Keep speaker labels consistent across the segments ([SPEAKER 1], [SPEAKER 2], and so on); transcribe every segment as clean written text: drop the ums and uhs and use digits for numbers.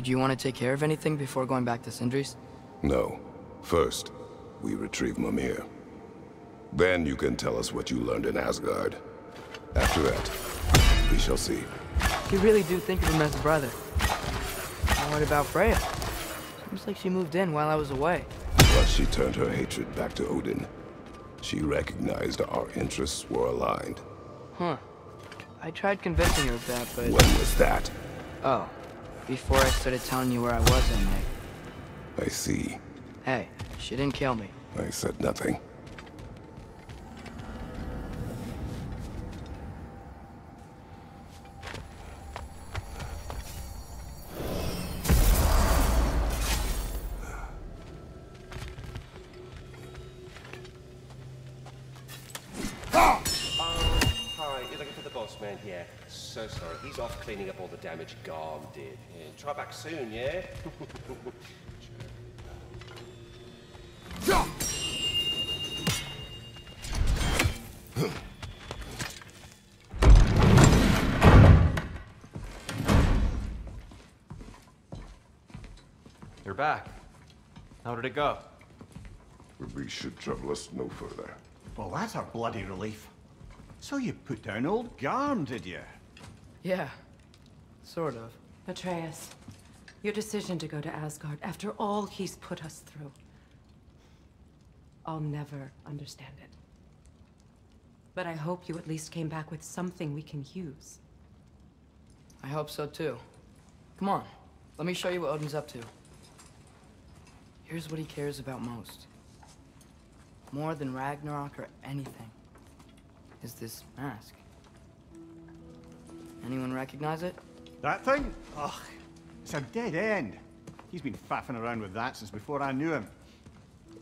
[SPEAKER 1] Did you want to take care of anything before going back to Sindri's?
[SPEAKER 2] No. First, we retrieve Mimir. Then you can tell us what you learned in Asgard. After that, we shall see.
[SPEAKER 1] You really do think of him as a brother. And what about Freya? Seems like she moved in while I was away.
[SPEAKER 2] But she turned her hatred back to Odin. She recognized our interests were aligned.
[SPEAKER 1] Huh. I tried convincing her of that, but...
[SPEAKER 2] When was that?
[SPEAKER 1] Oh. Before I started telling you where I was that night.
[SPEAKER 2] I see.
[SPEAKER 1] Hey, she didn't kill me.
[SPEAKER 2] I said nothing.
[SPEAKER 3] Man, yeah, so sorry. He's off cleaning up all the damage Garm did. Yeah, try back soon, yeah?
[SPEAKER 4] You're back. How did it go?
[SPEAKER 2] We should trouble us no further.
[SPEAKER 5] Well, that's a bloody relief. So you put down old Garm, did you?
[SPEAKER 1] Yeah. Sort of.
[SPEAKER 6] Atreus, your decision to go to Asgard after all he's put us through. I'll never understand it. But I hope you at least came back with something we can use.
[SPEAKER 1] I hope so too. Come on, let me show you what Odin's up to. Here's what he cares about most. More than Ragnarok or anything. Is this mask. Anyone recognize it?
[SPEAKER 5] That thing? Ugh, it's a dead end. He's been faffing around with that since before I knew him.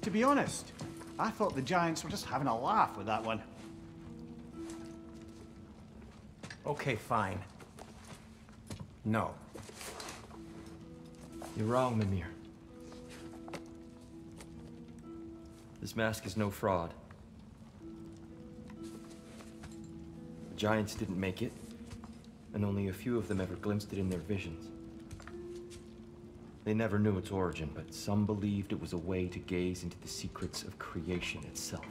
[SPEAKER 5] To be honest, I thought the Giants were just having a laugh with that one.
[SPEAKER 4] Okay, fine. No. You're wrong, Mimir. This mask is no fraud. The Giants didn't make it, and only a few of them ever glimpsed it in their visions. They never knew its origin, but some believed it was a way to gaze into the secrets of creation itself.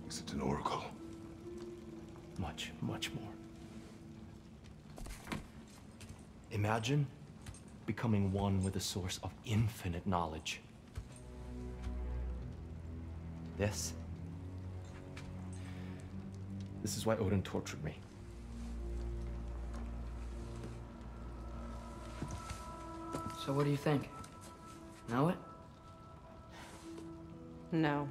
[SPEAKER 2] Is it an oracle?
[SPEAKER 4] Much, much more. Imagine becoming one with a source of infinite knowledge. This is why Odin tortured me.
[SPEAKER 1] So what do you think? Know it?
[SPEAKER 6] No.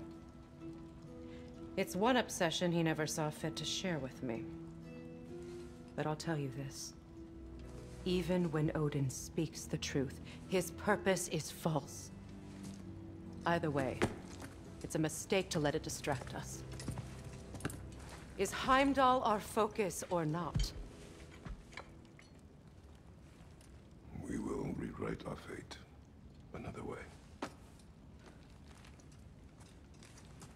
[SPEAKER 6] It's one obsession he never saw fit to share with me. But I'll tell you this. Even when Odin speaks the truth, his purpose is false. Either way, it's a mistake to let it distract us. Is Heimdall our focus or not?
[SPEAKER 2] We will rewrite our fate another way.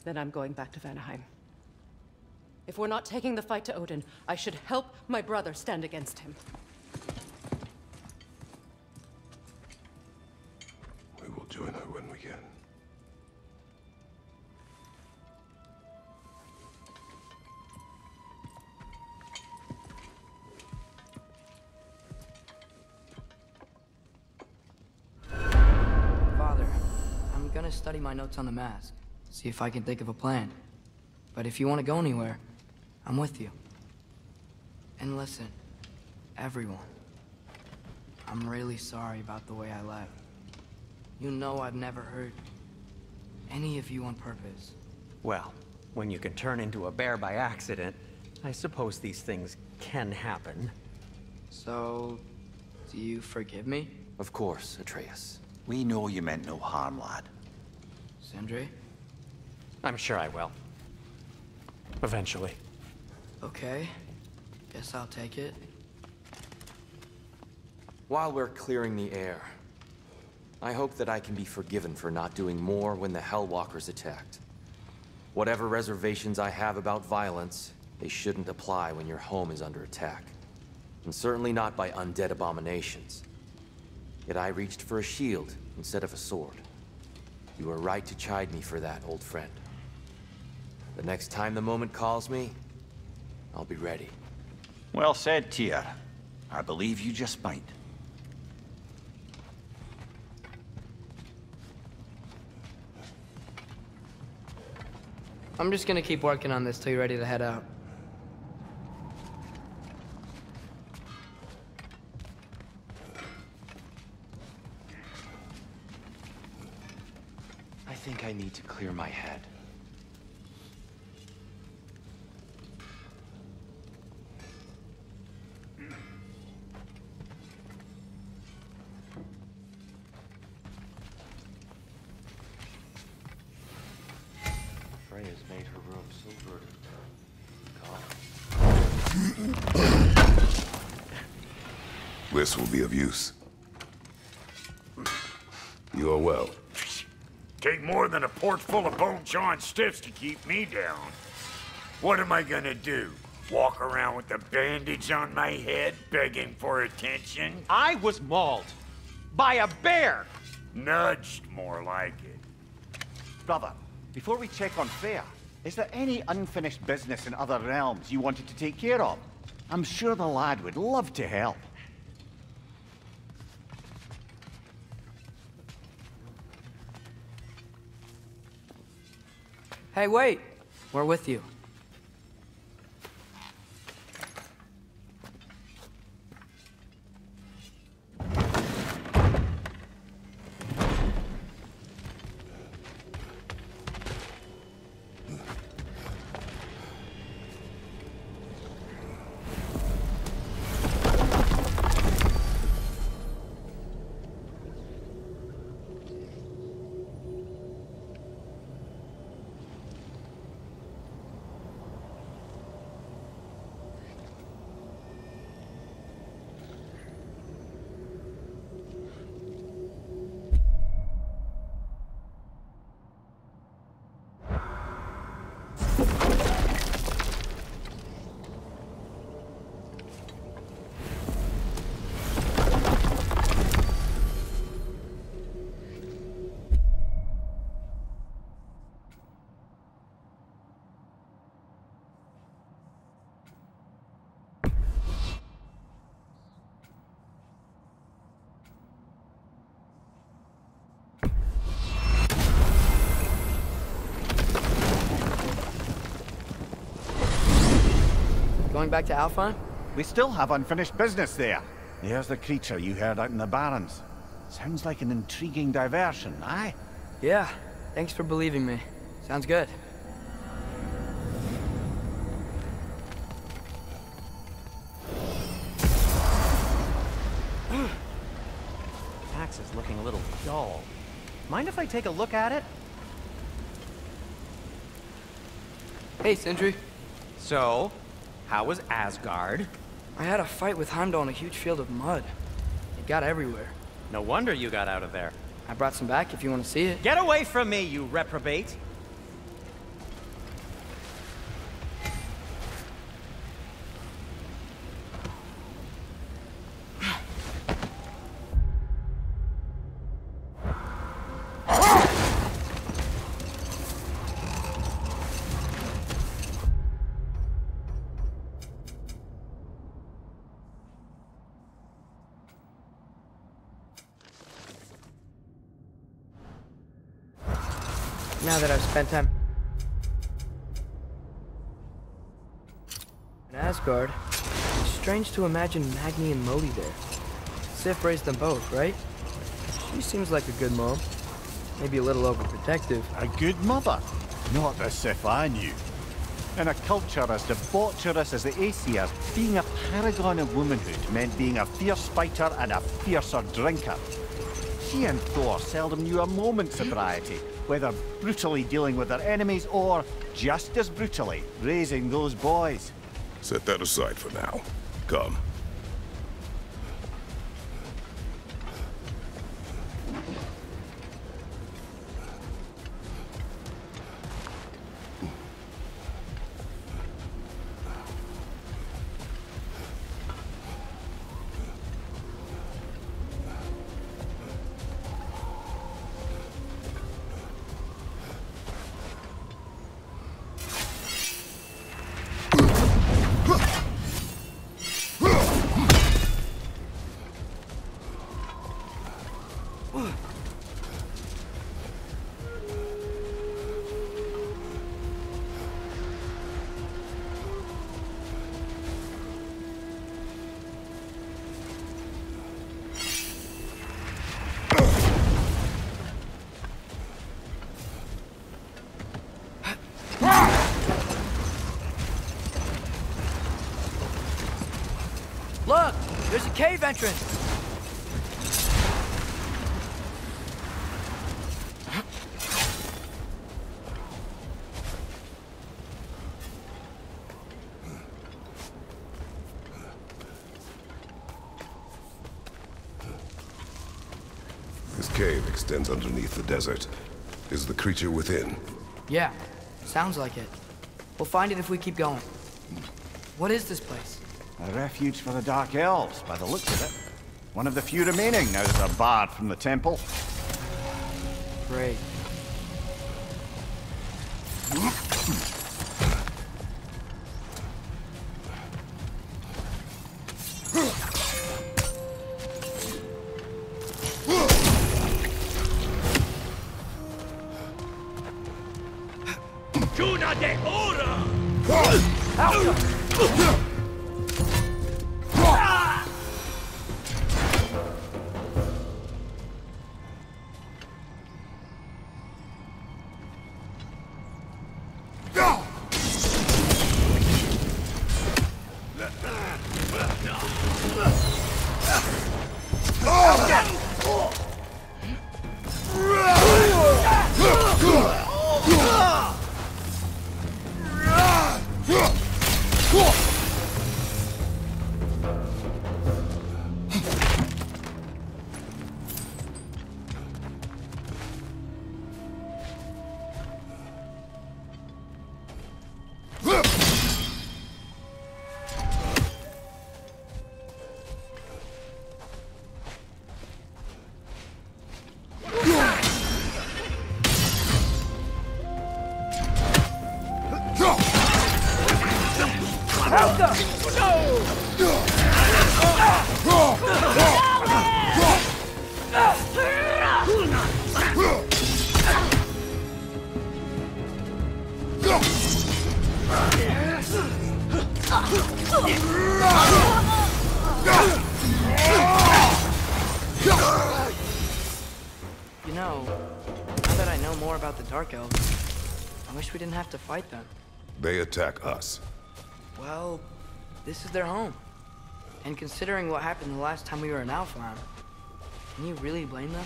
[SPEAKER 6] Then I'm going back to Vanaheim. If we're not taking the fight to Odin, I should help my brother stand against him.
[SPEAKER 2] We will join her when we can.
[SPEAKER 1] Father, I'm gonna study my notes on the mask. See if I can think of a plan. But if you want to go anywhere, I'm with you. And listen, everyone. I'm really sorry about the way I left. You know I've never hurt any of you on purpose.
[SPEAKER 7] Well, when you can turn into a bear by accident, I suppose these things can happen.
[SPEAKER 1] So, do you forgive me?
[SPEAKER 4] Of course, Atreus.
[SPEAKER 8] We know you meant no harm, lad.
[SPEAKER 1] Sindri?
[SPEAKER 7] I'm sure I will. Eventually.
[SPEAKER 1] Okay. Guess I'll take it.
[SPEAKER 4] While we're clearing the air, I hope that I can be forgiven for not doing more when the Hellwalkers attacked. Whatever reservations I have about violence, they shouldn't apply when your home is under attack. And certainly not by undead abominations. Yet I reached for a shield instead of a sword. You were right to chide me for that, old friend. The next time the moment calls me, I'll be ready.
[SPEAKER 8] Well said, Tyr. I believe you just might.
[SPEAKER 1] I'm just gonna keep working on this till you're ready to head out.
[SPEAKER 4] I think I need to clear my head. Freya's made her room so verdant.
[SPEAKER 2] This will be of use. You are well.
[SPEAKER 9] Take more than a port full of bone-chawing stiffs to keep me down. What am I gonna do? Walk around with a bandage on my head, begging for attention?
[SPEAKER 7] I was mauled by a bear!
[SPEAKER 9] Nudged, more like it.
[SPEAKER 5] Brother, before we check on Freya, is there any unfinished business in other realms you wanted to take care of? I'm sure the lad would love to help.
[SPEAKER 1] Hey, wait! We're with you. Going back to Alfheim?
[SPEAKER 5] We still have unfinished business there. There's the creature you heard out in the Barrens. Sounds like an intriguing diversion, aye?
[SPEAKER 1] Yeah, thanks for believing me. Sounds good.
[SPEAKER 7] Axe is looking a little dull. Mind if I take a look at it?
[SPEAKER 1] Hey, Sindri.
[SPEAKER 7] So, how was Asgard?
[SPEAKER 1] I had a fight with Heimdall in a huge field of mud. It got everywhere.
[SPEAKER 7] No wonder you got out of there.
[SPEAKER 1] I brought some back if you want to see it.
[SPEAKER 7] Get away from me, you reprobate!
[SPEAKER 1] Now that I've spent time in Asgard, it's strange to imagine Magni and Modi there. Sif raised them both, right? She seems like a good mom. Maybe a little overprotective.
[SPEAKER 5] A good mother? Not the Sif I knew. In a culture as debaucherous as the Aesir, being a paragon of womanhood meant being a fierce fighter and a fiercer drinker. She and Thor seldom knew a moment's sobriety, whether brutally dealing with their enemies or, just as brutally, raising those boys.
[SPEAKER 2] Set that aside for now. Come.
[SPEAKER 1] cave entrance!
[SPEAKER 2] This cave extends underneath the desert. Is the creature within?
[SPEAKER 1] Yeah, sounds like it. We'll find it if we keep going. What is this place?
[SPEAKER 5] A refuge for the Dark Elves, by the looks of it. One of the few remaining now that they're barred from the temple.
[SPEAKER 1] Great. You know, now that I know more about the Dark Elves, I wish we didn't have to fight them.
[SPEAKER 2] They attack us.
[SPEAKER 1] Well, this is their home. And considering what happened the last time we were in Alfheim, can you really blame them?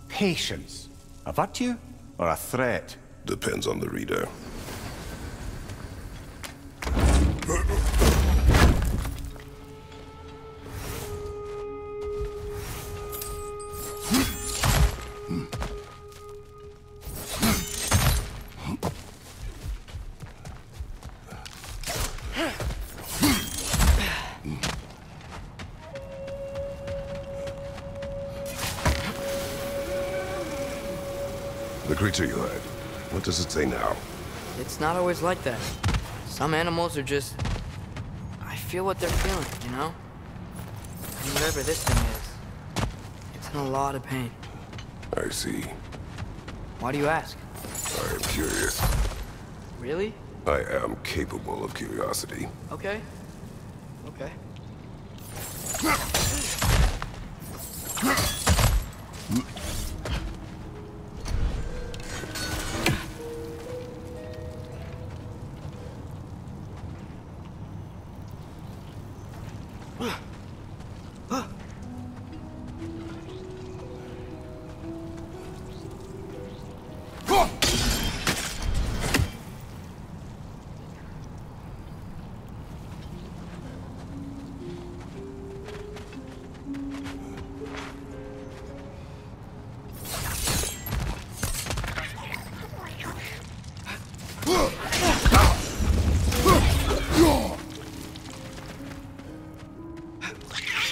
[SPEAKER 5] Patience. A virtue or a threat?
[SPEAKER 2] Depends on the reader. The creature you had, what does it say now?
[SPEAKER 1] It's not always like that. Some animals are just... I feel what they're feeling, you know? And whatever this thing is, it's in a lot of pain.
[SPEAKER 2] I see.
[SPEAKER 1] Why do you ask?
[SPEAKER 2] I am curious.
[SPEAKER 1] Really?
[SPEAKER 2] I am capable of curiosity.
[SPEAKER 1] Okay. Okay.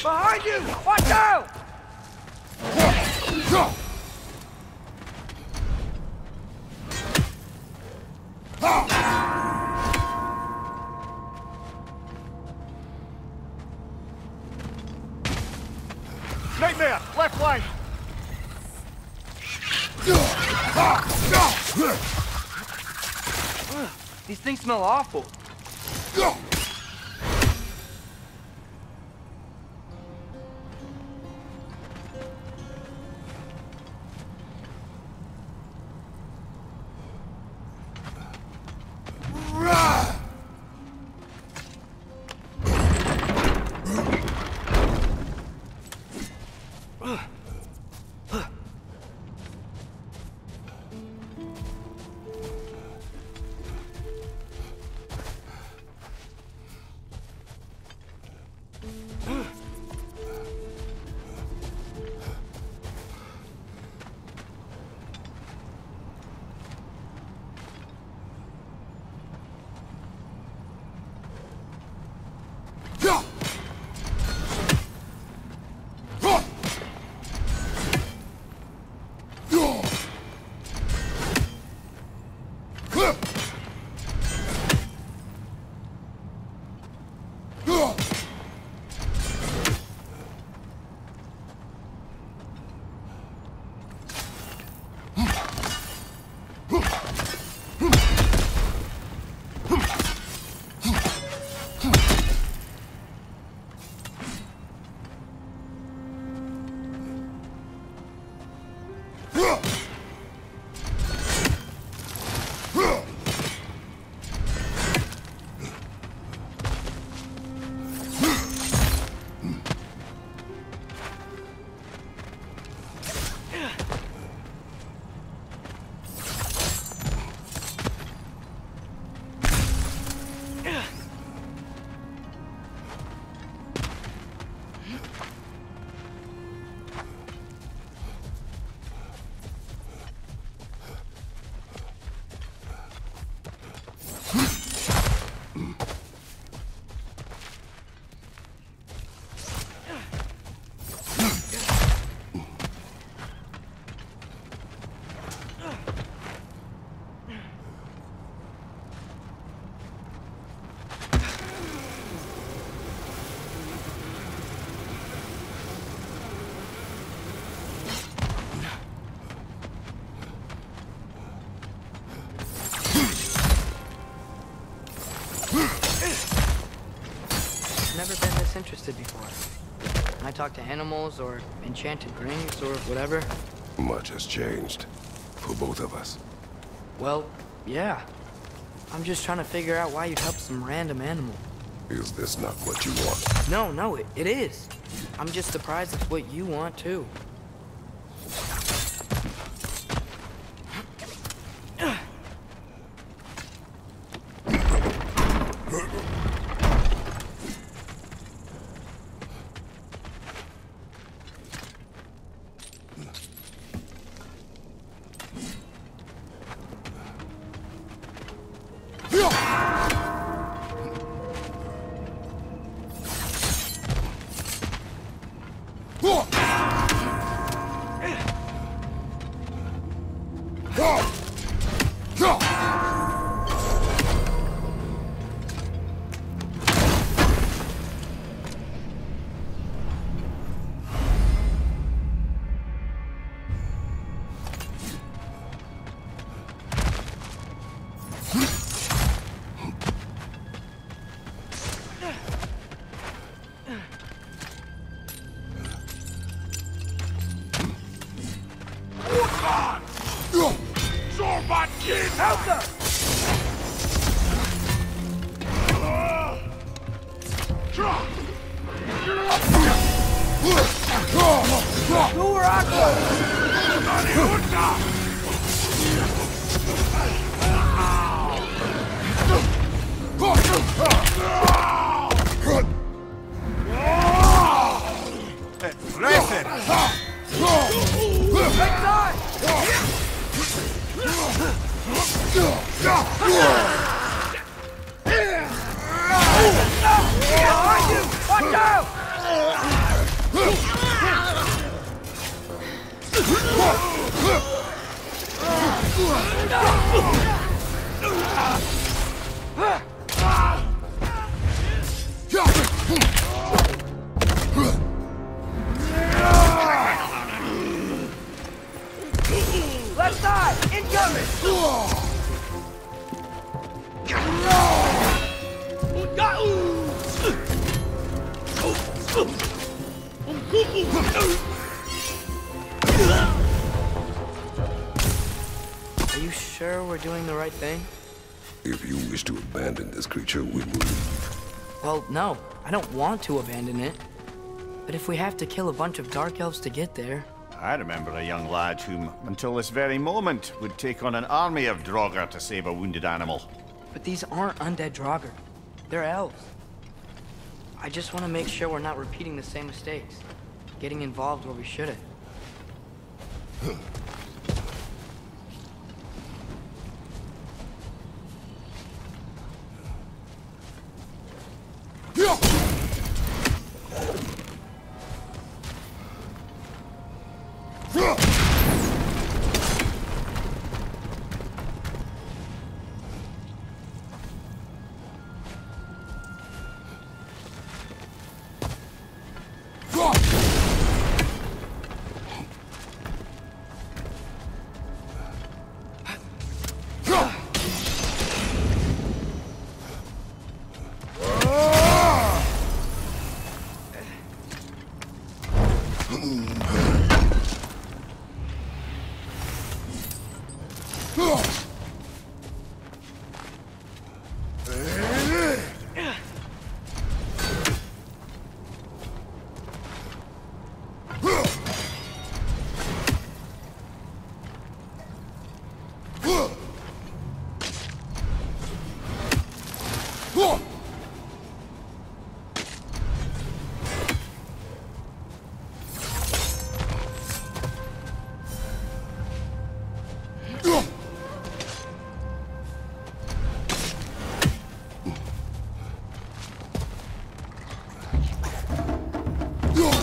[SPEAKER 10] Behind you! Watch out!
[SPEAKER 5] Nightmare! Left flank!
[SPEAKER 10] These things smell awful.
[SPEAKER 1] Never been this interested before. When I talk to animals or enchanted rings or whatever.
[SPEAKER 2] Much has changed. For both of us.
[SPEAKER 1] Well, yeah. I'm just trying to figure out why you'd help some random animal.
[SPEAKER 2] Is this not what you want?
[SPEAKER 1] No, it is. I'm just surprised it's what you want, too. Are you sure we're doing the right thing?
[SPEAKER 2] If you wish to abandon this creature, we will leave.
[SPEAKER 1] Well, no. I don't want to abandon it. But if we have to kill a bunch of Dark Elves to get there...
[SPEAKER 5] I remember a young lad whom, until this very moment, would take on an army of Draugr to save a wounded animal.
[SPEAKER 1] But these aren't undead Draugr. They're elves. I just want to make sure we're not repeating the same mistakes. Getting involved where we shouldn't.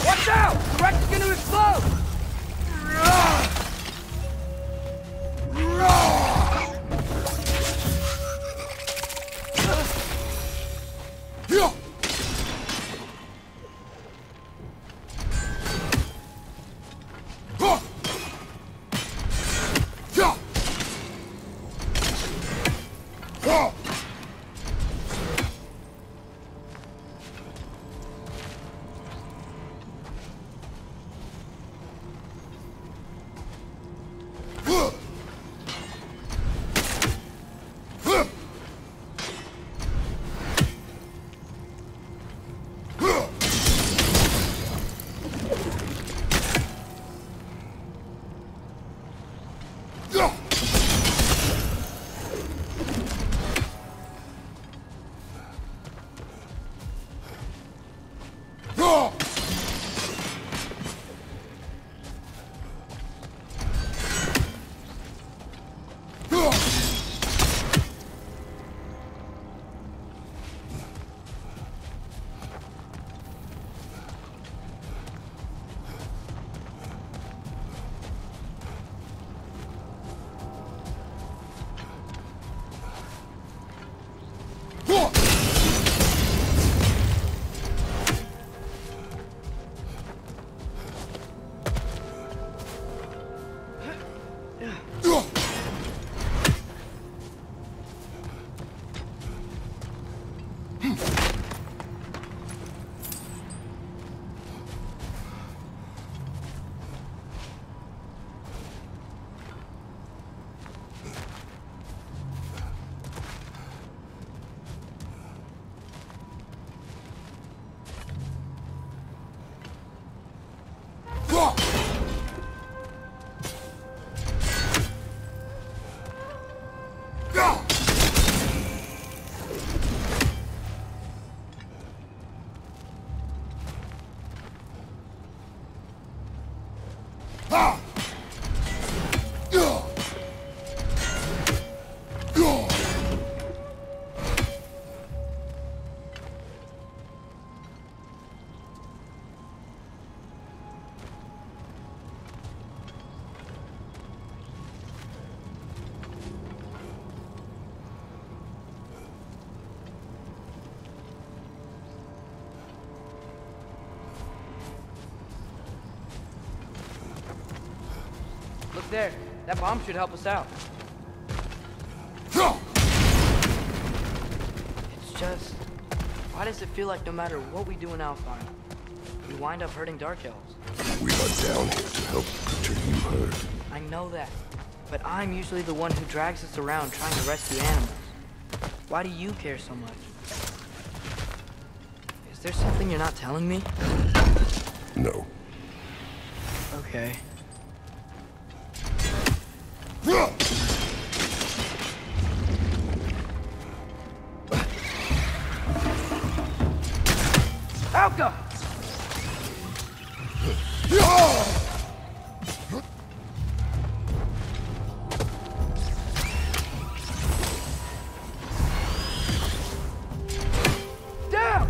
[SPEAKER 10] Watch out! The wreck's gonna explode! Look there. That bomb should help us out.
[SPEAKER 1] It's just... why does it feel like no matter what we do in Alfheim, you wind up hurting Dark Elves.
[SPEAKER 2] We are down here to help the creature you heard.
[SPEAKER 1] I know that, but I'm usually the one who drags us around trying to rescue animals. Why do you care so much? Is there something you're not telling me?
[SPEAKER 2] No.
[SPEAKER 1] Okay.
[SPEAKER 10] Alka! Down!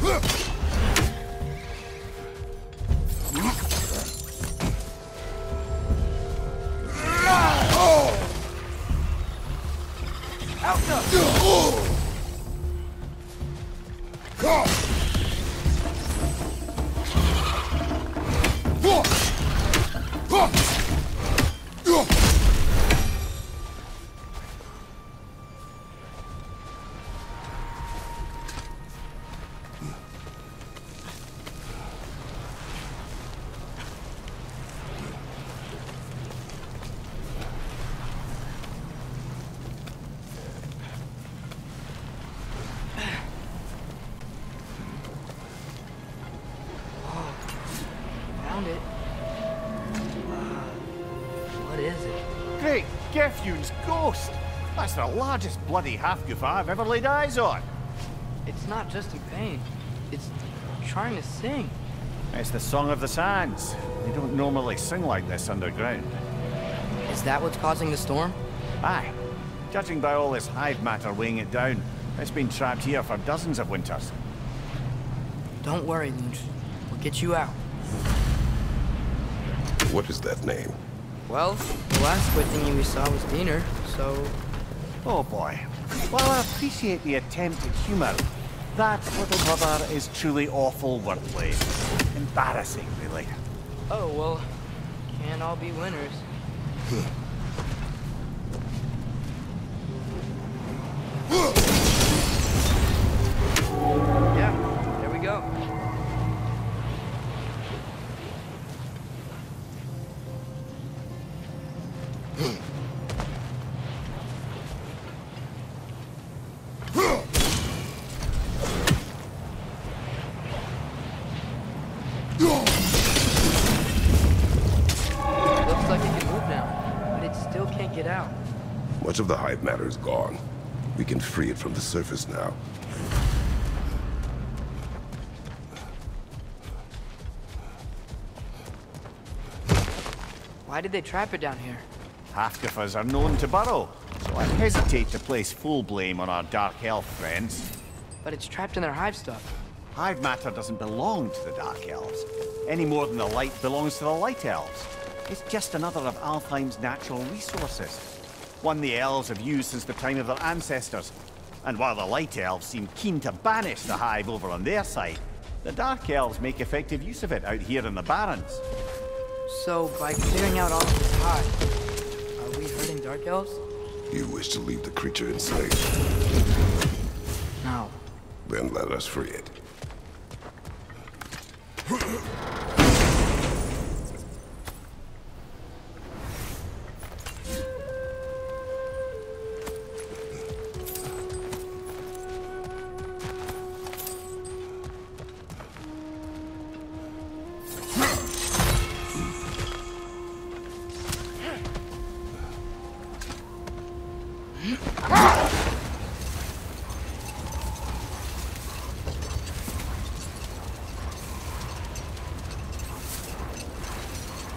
[SPEAKER 10] Alka!
[SPEAKER 1] Found it. What is it?
[SPEAKER 5] Great, Gefyun's ghost! That's the largest bloody half-goof I've ever laid eyes on.
[SPEAKER 1] It's not just in pain. It's trying to sing.
[SPEAKER 5] It's the Song of the Sands. They don't normally sing like this underground.
[SPEAKER 1] Is that what's causing the storm?
[SPEAKER 5] Aye. Judging by all this hive matter weighing it down, it's been trapped here for dozens of winters.
[SPEAKER 1] Don't worry, Lunch. We'll get you out.
[SPEAKER 2] What is that name?
[SPEAKER 1] Well, the last squid thingy we saw was Diener, so...
[SPEAKER 5] Oh boy. While I appreciate the attempt at humour, that little brother is truly awful wordplay. Embarrassing, really.
[SPEAKER 1] Oh, well, can't all be winners. Yeah, there we go. Looks like it can move now, but it still can't get out.
[SPEAKER 2] Much of the hive matter is gone. We can free it from the surface now.
[SPEAKER 1] Why did they trap it down here?
[SPEAKER 5] Half-goofers are known to burrow, so I hesitate to place full blame on our Dark Elf friends.
[SPEAKER 1] But it's trapped in their hive stuff.
[SPEAKER 5] Hive matter doesn't belong to the Dark Elves, any more than the light belongs to the Light Elves. It's just another of Alfheim's natural resources. One the elves have used since the time of their ancestors. And while the Light Elves seem keen to banish the hive over on their side, the Dark Elves make effective use of it out here in the Barrens.
[SPEAKER 1] So, by clearing out all of this hive, are we hurting Dark Elves?
[SPEAKER 2] You wish to leave the creature enslaved?
[SPEAKER 1] No.
[SPEAKER 2] Then let us free it.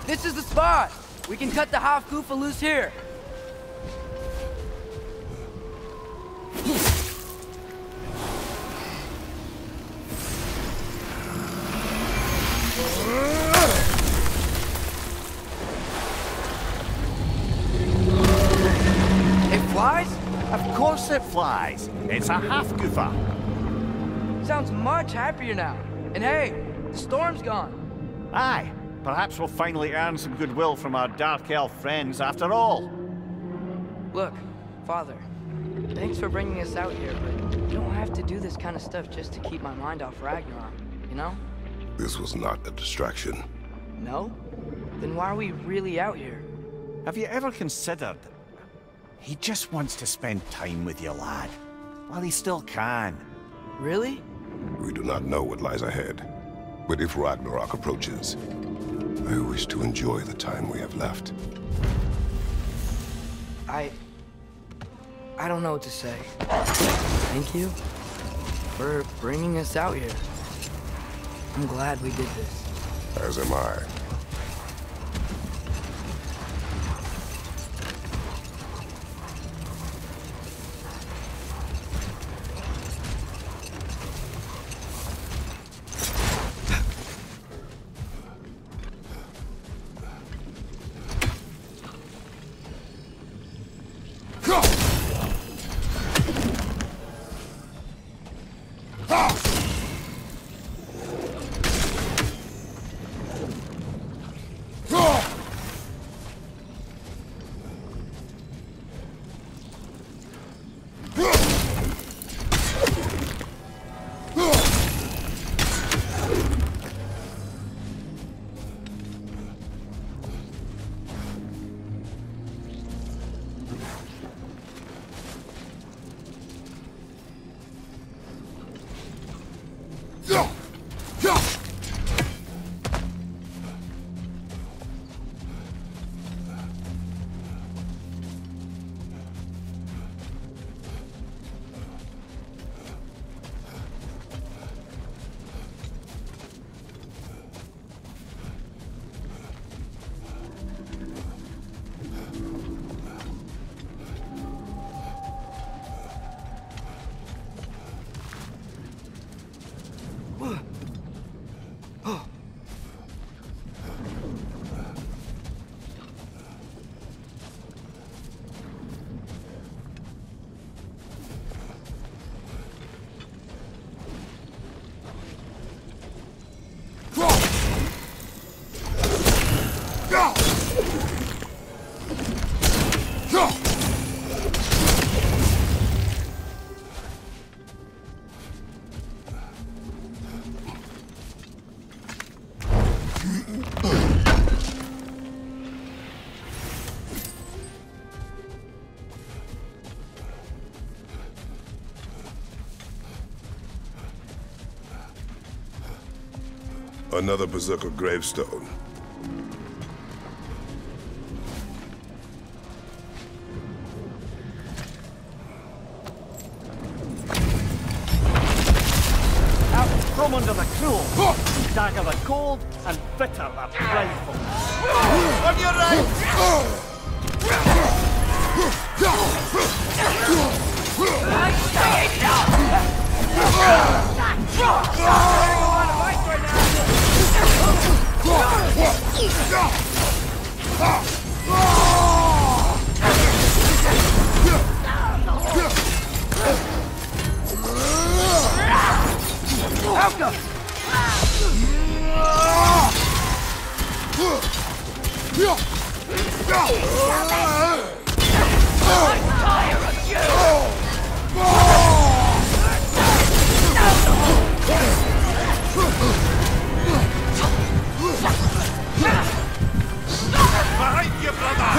[SPEAKER 10] This is the spot! We can cut the half goofa loose here!
[SPEAKER 1] It flies?
[SPEAKER 5] Of course it flies. It's a half-goofa.
[SPEAKER 1] Sounds much happier now. And hey, the storm's gone.
[SPEAKER 5] Aye. Perhaps we'll finally earn some goodwill from our Dark Elf friends after all.
[SPEAKER 1] Look, Father, thanks for bringing us out here, but you don't have to do this kind of stuff just to keep my mind off Ragnarok, you know?
[SPEAKER 2] This was not a distraction.
[SPEAKER 1] No? Then why are we really out here?
[SPEAKER 5] Have you ever considered... He just wants to spend time with you, lad. While he still can.
[SPEAKER 1] Really?
[SPEAKER 2] We do not know what lies ahead. But if Ragnarok approaches, I wish to enjoy the time we have left.
[SPEAKER 1] I don't know what to say. Thank you for bringing us out here. I'm glad we did this.
[SPEAKER 2] As am I. Another Berserker gravestone.
[SPEAKER 5] Out from under the cruel, dagger the cold, and bitter the prideful. On your right!
[SPEAKER 9] Behind you, brother!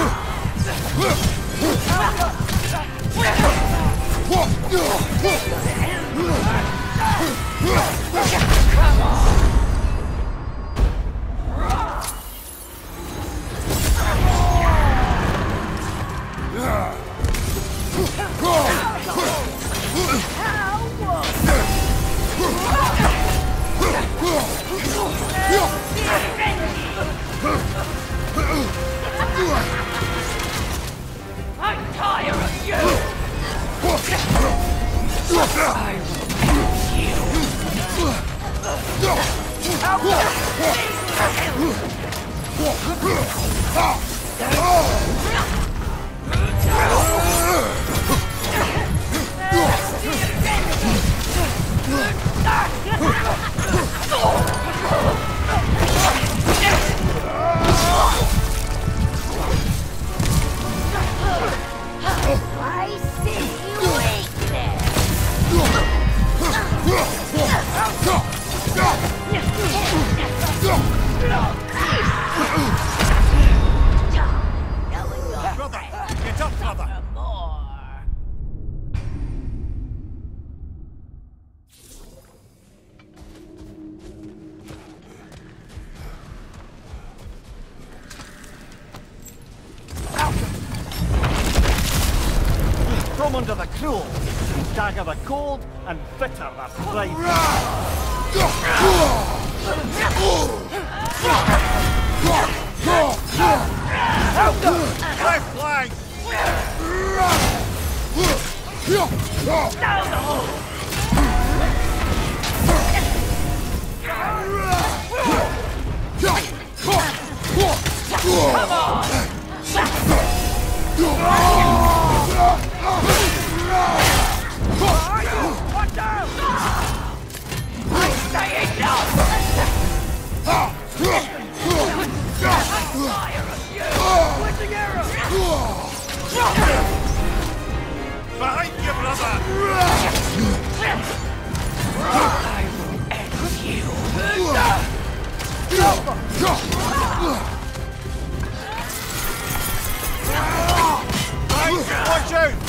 [SPEAKER 11] I'm tired of you! I see weakness!
[SPEAKER 5] cruel, dagger the cold, and bitter the prideful. Left flank!
[SPEAKER 11] Down the hole! Come on! Watch out! I'm saying no! I'm tired of you! Switching arrows!
[SPEAKER 5] Behind you, brother!
[SPEAKER 11] I will end you!
[SPEAKER 5] Watch out! Look out!
[SPEAKER 11] I'm tired of you!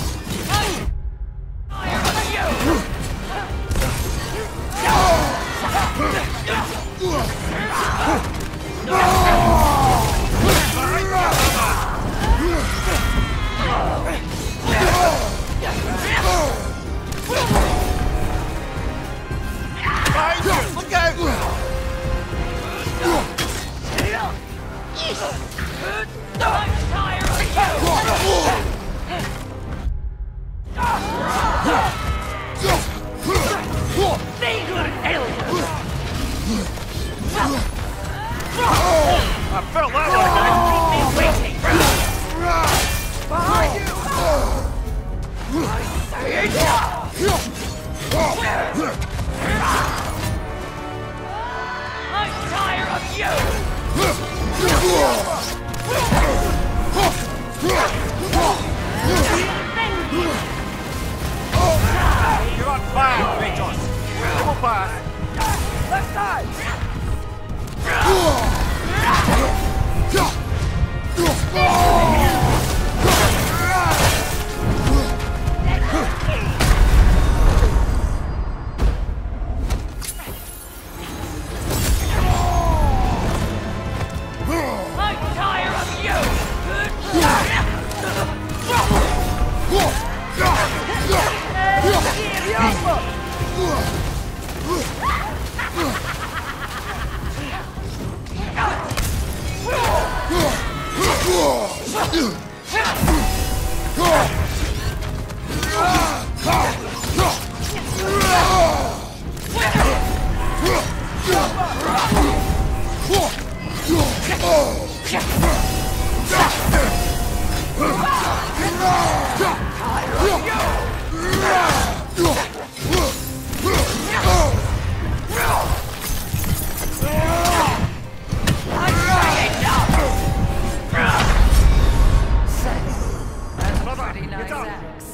[SPEAKER 11] These are aliens!
[SPEAKER 5] I felt that one!
[SPEAKER 11] Keep me waiting! Behind you! I'm tired of you!
[SPEAKER 5] You're on fire, Kratos! Double pass!
[SPEAKER 11] Left side! I'm tired of you!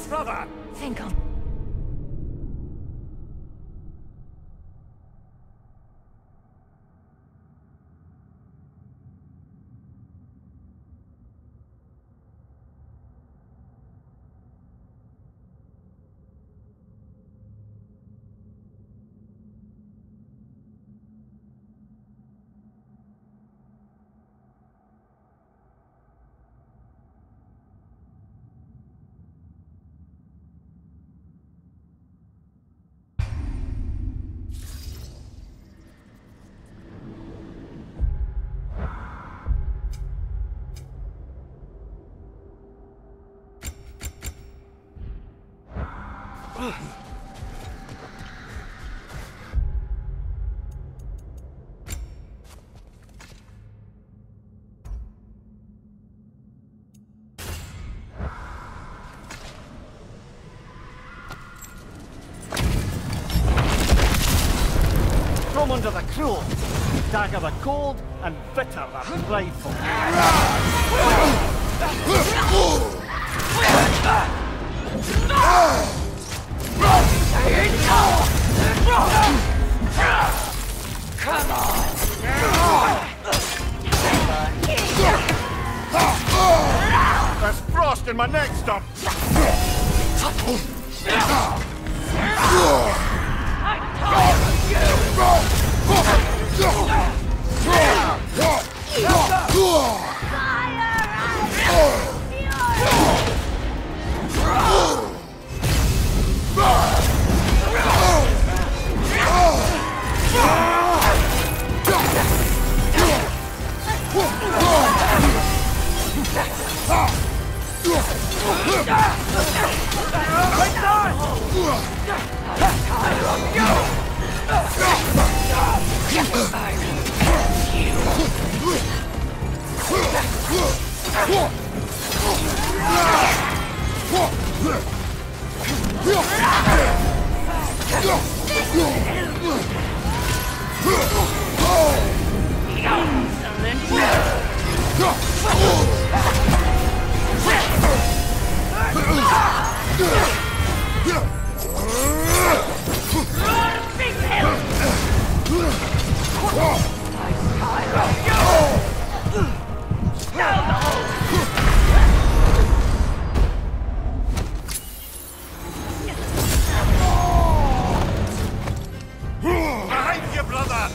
[SPEAKER 5] Brother!
[SPEAKER 11] Think of...
[SPEAKER 5] From under the cruel, dagger the cold, and bitter the prideful.
[SPEAKER 11] Come on!
[SPEAKER 5] There's frost in my neck stump!
[SPEAKER 11] I'm tired of you!
[SPEAKER 9] Behind you, brother!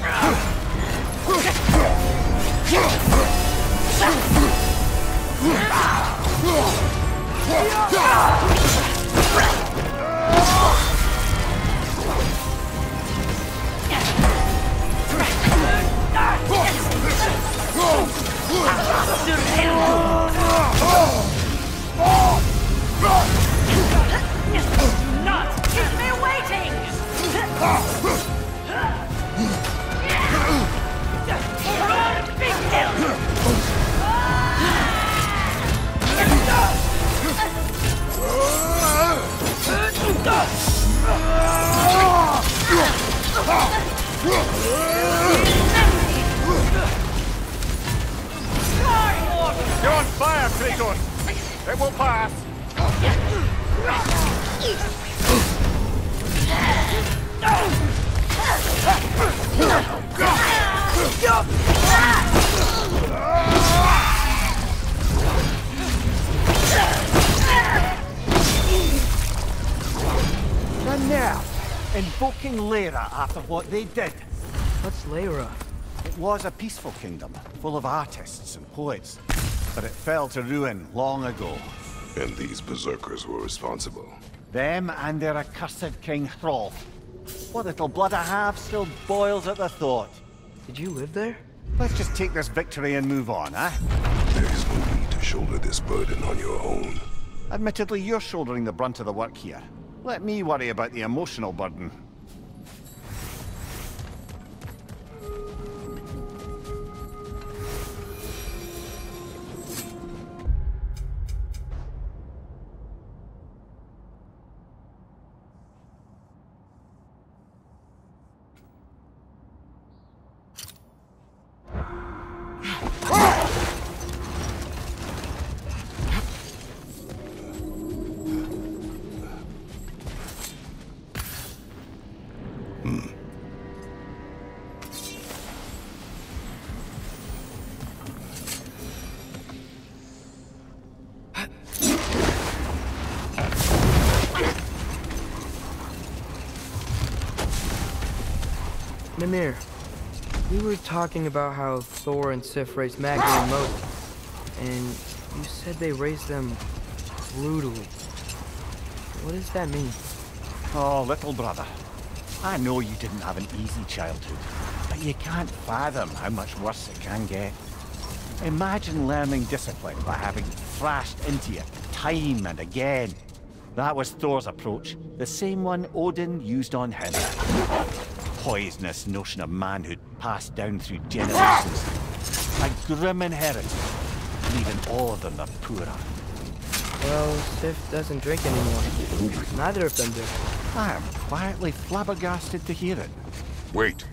[SPEAKER 11] Not keep me waiting! Run, big hill!
[SPEAKER 5] You're on fire, Kratos! It will pass! And now, invoking Lyra after what they did.
[SPEAKER 1] What's Lyra?
[SPEAKER 5] It was a peaceful kingdom, full of artists and poets. But it fell to ruin long ago.
[SPEAKER 2] And these berserkers were responsible.
[SPEAKER 5] Them and their accursed King Hrolf. What little blood I have still boils at the thought.
[SPEAKER 1] Did you live there?
[SPEAKER 5] Let's just take this victory and move on, eh?
[SPEAKER 2] There is no need to shoulder this burden on your own.
[SPEAKER 5] Admittedly, you're shouldering the brunt of the work here. Let me worry about the emotional burden.
[SPEAKER 1] Mimir, we were talking about how Thor and Sif raised Magni and Modi, and you said they raised them brutally. What does that mean?
[SPEAKER 5] Oh, little brother. I know you didn't have an easy childhood, but you can't fathom how much worse it can get. Imagine learning discipline by having thrashed into it time and again. That was Thor's approach, the same one Odin used on him. Poisonous notion of manhood passed down through generations. A grim inheritance, leaving all of them the poorer.
[SPEAKER 1] Well, Sif doesn't drink anymore. Neither of them do.
[SPEAKER 5] I am quietly flabbergasted to hear it.
[SPEAKER 2] Wait.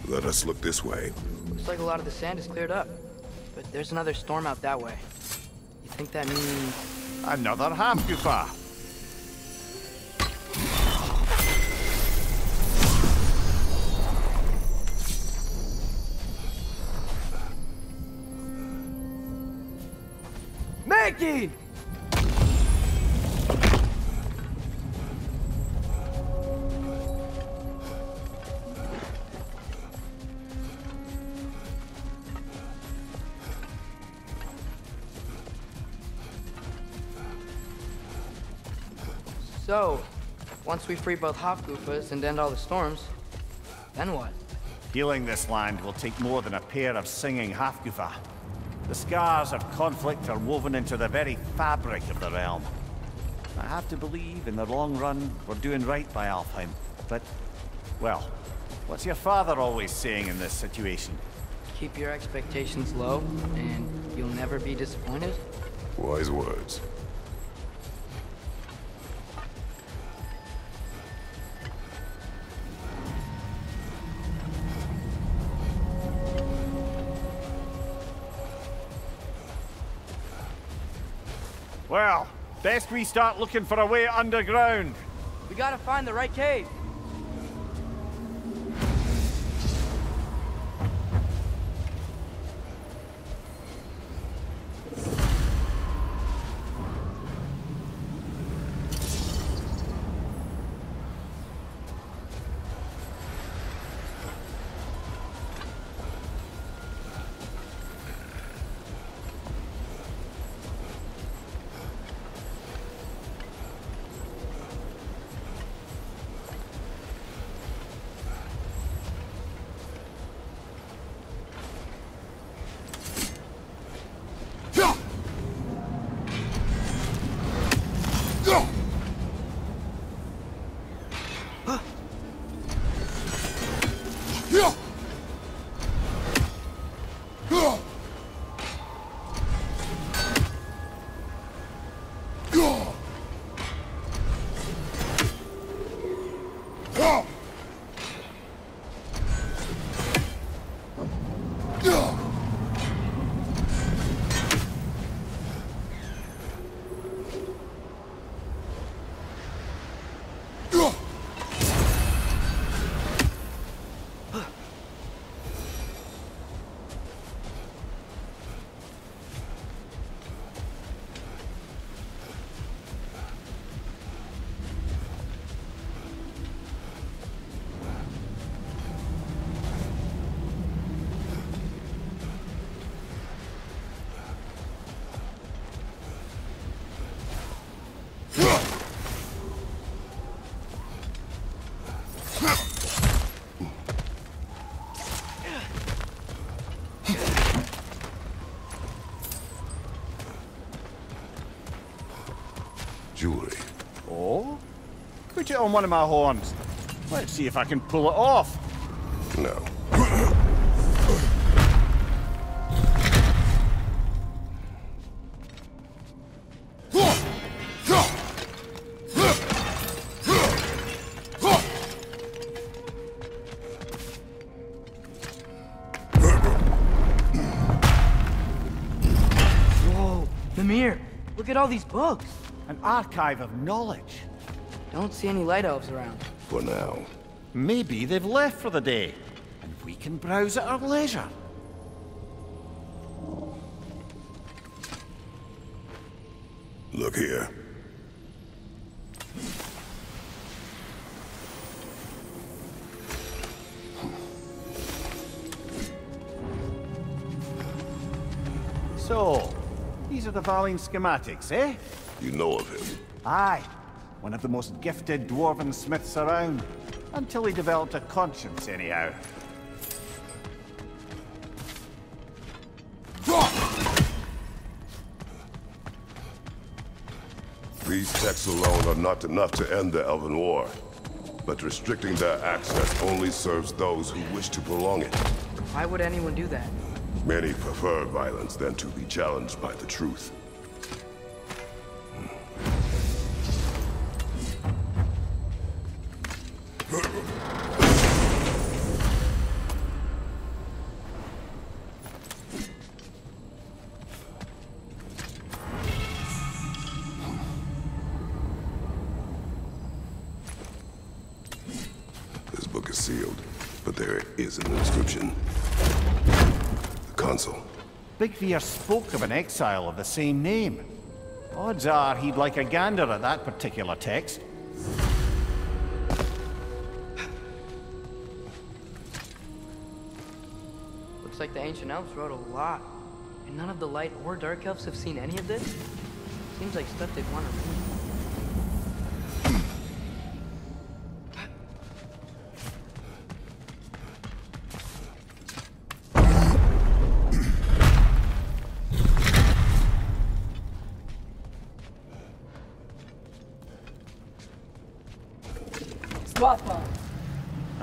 [SPEAKER 2] Let us look this way.
[SPEAKER 1] Looks like a lot of the sand is cleared up. But there's another storm out that way. You think that means...
[SPEAKER 5] Another half-goofer.
[SPEAKER 10] Maggie!
[SPEAKER 1] So, once we free both Hofgufas and end all the storms, then what?
[SPEAKER 5] Healing this land will take more than a pair of singing half-goofer. The scars of conflict are woven into the very fabric of the realm. I have to believe, in the long run, we're doing right by Alfheim. But, well, what's your father always saying in this situation?
[SPEAKER 1] Keep your expectations low, and you'll never be disappointed?
[SPEAKER 2] Wise words.
[SPEAKER 5] Well, best we start looking for a way underground.
[SPEAKER 10] We gotta find the right cave.
[SPEAKER 2] Jewelry.
[SPEAKER 5] Oh? Put it on one of my horns. Let's see if I can pull it off.
[SPEAKER 2] No.
[SPEAKER 10] Whoa, the mirror. Look at all these books.
[SPEAKER 5] An archive of knowledge.
[SPEAKER 10] Don't see any light elves around.
[SPEAKER 2] For now.
[SPEAKER 5] Maybe they've left for the day, and we can browse at our leisure.
[SPEAKER 2] Look here.
[SPEAKER 5] So, these are the Valine schematics, eh?
[SPEAKER 2] You know of him.
[SPEAKER 5] Aye. One of the most gifted dwarven smiths around. Until he developed a conscience, anyhow.
[SPEAKER 2] These texts alone are not enough to end the Elven War. But restricting their access only serves those who wish to prolong it.
[SPEAKER 10] Why would anyone do that?
[SPEAKER 2] Many prefer violence than to be challenged by the truth. This book is sealed, but there is an inscription. The console.
[SPEAKER 5] Big Veer spoke of an exile of the same name. Odds are he'd like a gander at that particular text.
[SPEAKER 10] Looks like the ancient elves wrote a lot. And none of the light or dark elves have seen any of this? Seems like stuff they'd want to read.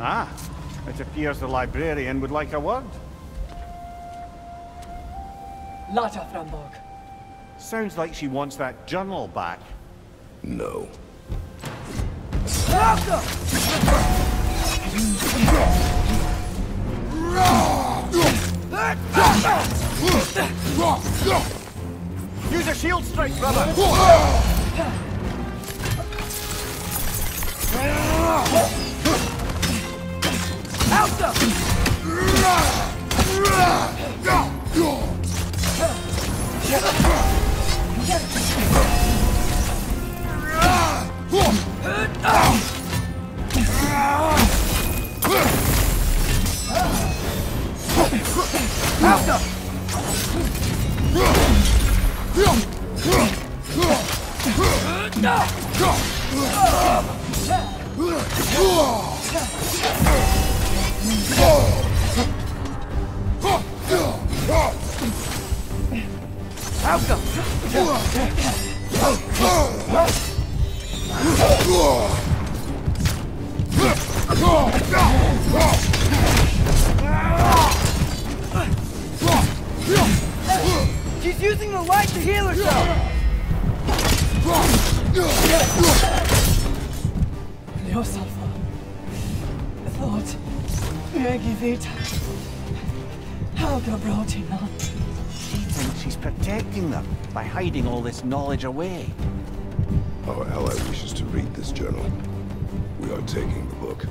[SPEAKER 5] Ah, it appears the librarian would like a word.
[SPEAKER 12] Lata Frambog.
[SPEAKER 5] Sounds like she wants that journal back.
[SPEAKER 2] No.
[SPEAKER 5] Use a shield strike, brother!
[SPEAKER 10] She's using the light to heal herself!
[SPEAKER 11] Leosalva. Thought. Megivita. Helga Brotina.
[SPEAKER 5] She thinks she's protecting them by hiding all this knowledge away.
[SPEAKER 2] Our ally wishes to read this journal. We are taking the book.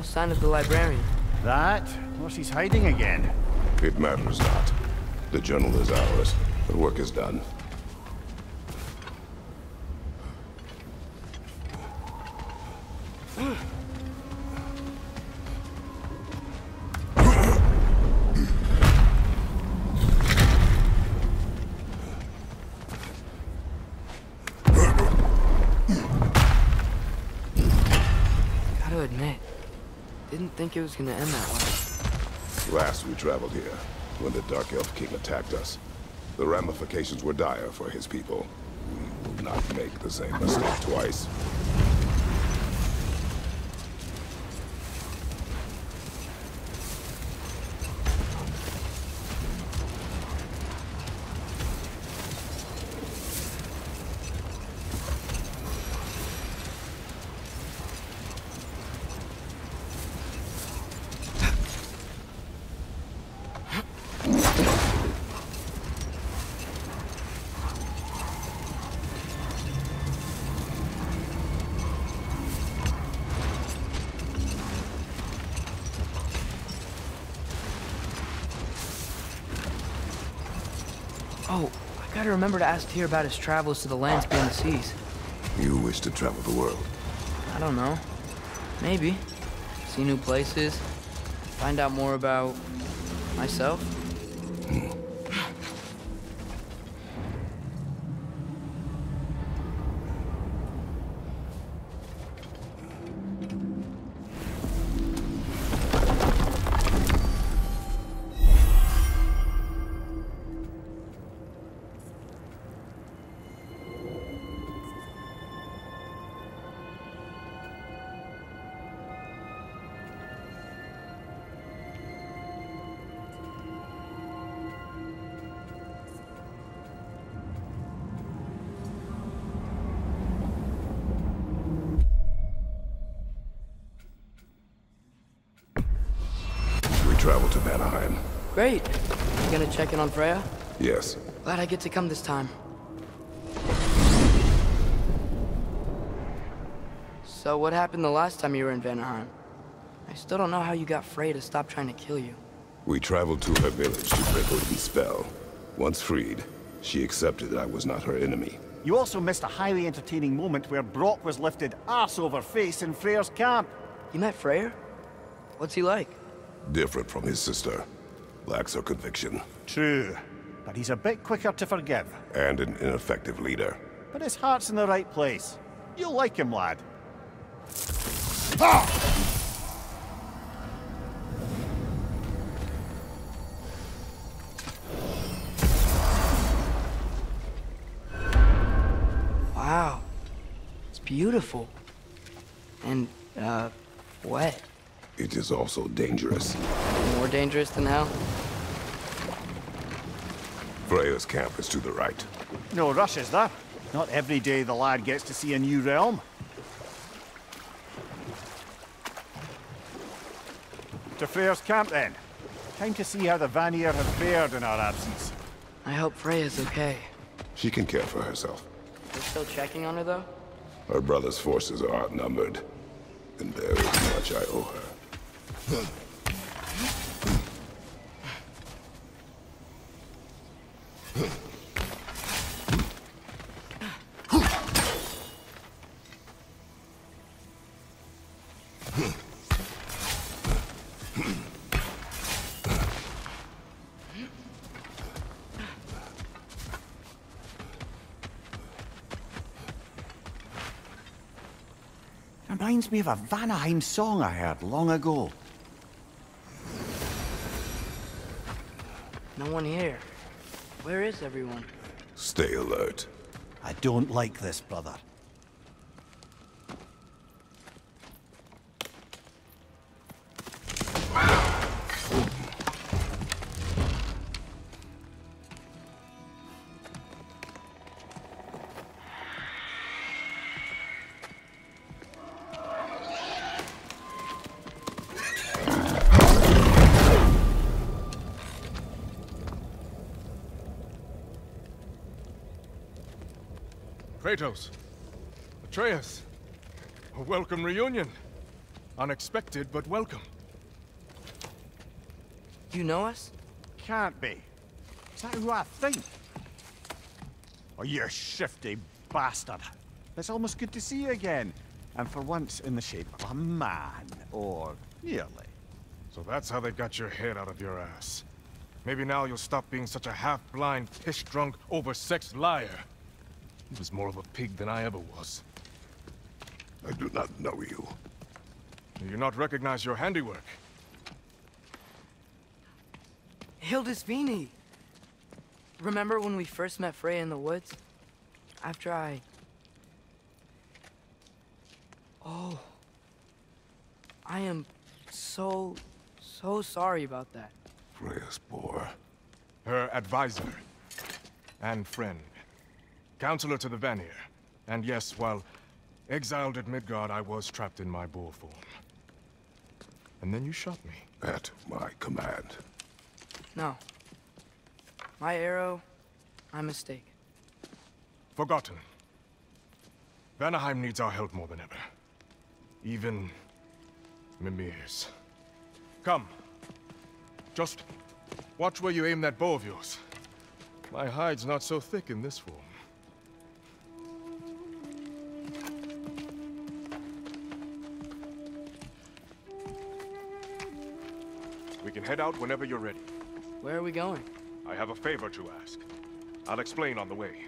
[SPEAKER 10] Sign of the librarian.
[SPEAKER 5] That? Or she's hiding again.
[SPEAKER 2] It matters not. The journal is ours. The work is done.
[SPEAKER 10] Gotta admit, didn't think it was gonna end that way.
[SPEAKER 2] Last we traveled here, when the Dark Elf King attacked us, the ramifications were dire for his people. We will not make the same mistake twice.
[SPEAKER 10] Oh, I gotta remember to ask Tyr about his travels to the lands beyond the seas.
[SPEAKER 2] You wish to travel the world?
[SPEAKER 10] I don't know. Maybe. See new places. Find out more about myself.
[SPEAKER 2] Travel to Vanaheim.
[SPEAKER 10] Great. You gonna check in on Freya?
[SPEAKER 2] Yes.
[SPEAKER 10] Glad I get to come this time. So what happened the last time you were in Vanaheim? I still don't know how you got Freya to stop trying to kill you.
[SPEAKER 2] We traveled to her village to break Odin's spell. Once freed, she accepted that I was not her enemy.
[SPEAKER 5] You also missed a highly entertaining moment where Brock was lifted arse over face in Freyr's camp.
[SPEAKER 10] You met Freyr? What's he like?
[SPEAKER 2] Different from his sister. Lacks her conviction.
[SPEAKER 5] True. but he's a bit quicker to forgive.
[SPEAKER 2] And an ineffective leader.
[SPEAKER 5] But his heart's in the right place. You'll like him, lad.
[SPEAKER 1] Wow. It's beautiful. And, wet.
[SPEAKER 2] It is also dangerous.
[SPEAKER 1] More dangerous than hell?
[SPEAKER 2] Freya's camp is to the right.
[SPEAKER 5] No rush, is there? Not every day the lad gets to see a new realm. To Freya's camp, then. Time to see how the Vanir have fared in our absence.
[SPEAKER 1] I hope Freya's okay.
[SPEAKER 2] She can care for herself.
[SPEAKER 1] They're still checking on her, though?
[SPEAKER 2] Her brother's forces are outnumbered, and there is much I owe her.
[SPEAKER 5] Reminds me of a Vanaheim song I heard long ago.
[SPEAKER 1] No one here. Where is everyone?
[SPEAKER 2] Stay alert.
[SPEAKER 5] I don't like this, brother.
[SPEAKER 12] Kratos, Atreus, a welcome reunion. Unexpected, but welcome.
[SPEAKER 1] You know us?
[SPEAKER 5] Can't be. Is that who I think? Oh, you shifty bastard. It's almost good to see you again. And for once in the shape of a man, or nearly.
[SPEAKER 12] So that's how they got your head out of your ass. Maybe now you'll stop being such a half-blind, piss-drunk, oversexed liar. He was more of a pig than I ever was.
[SPEAKER 2] I do not know you.
[SPEAKER 12] Do you not recognize your handiwork?
[SPEAKER 1] Hildisvini! Remember when we first met Freya in the woods? After I... Oh. I am so sorry about that.
[SPEAKER 2] Freya's boar.
[SPEAKER 12] Her advisor. And friend. Counselor to the Vanir. And yes, while exiled at Midgard, I was trapped in my boar form. And then you shot me.
[SPEAKER 2] At my command.
[SPEAKER 1] No. My arrow, my mistake.
[SPEAKER 12] Forgotten. Vanaheim needs our help more than ever. Even Mimir's. Come. Just watch where you aim that bow of yours. My hide's not so thick in this form. We can head out whenever you're ready.
[SPEAKER 1] Where are we going?
[SPEAKER 12] I have a favor to ask. I'll explain on the way.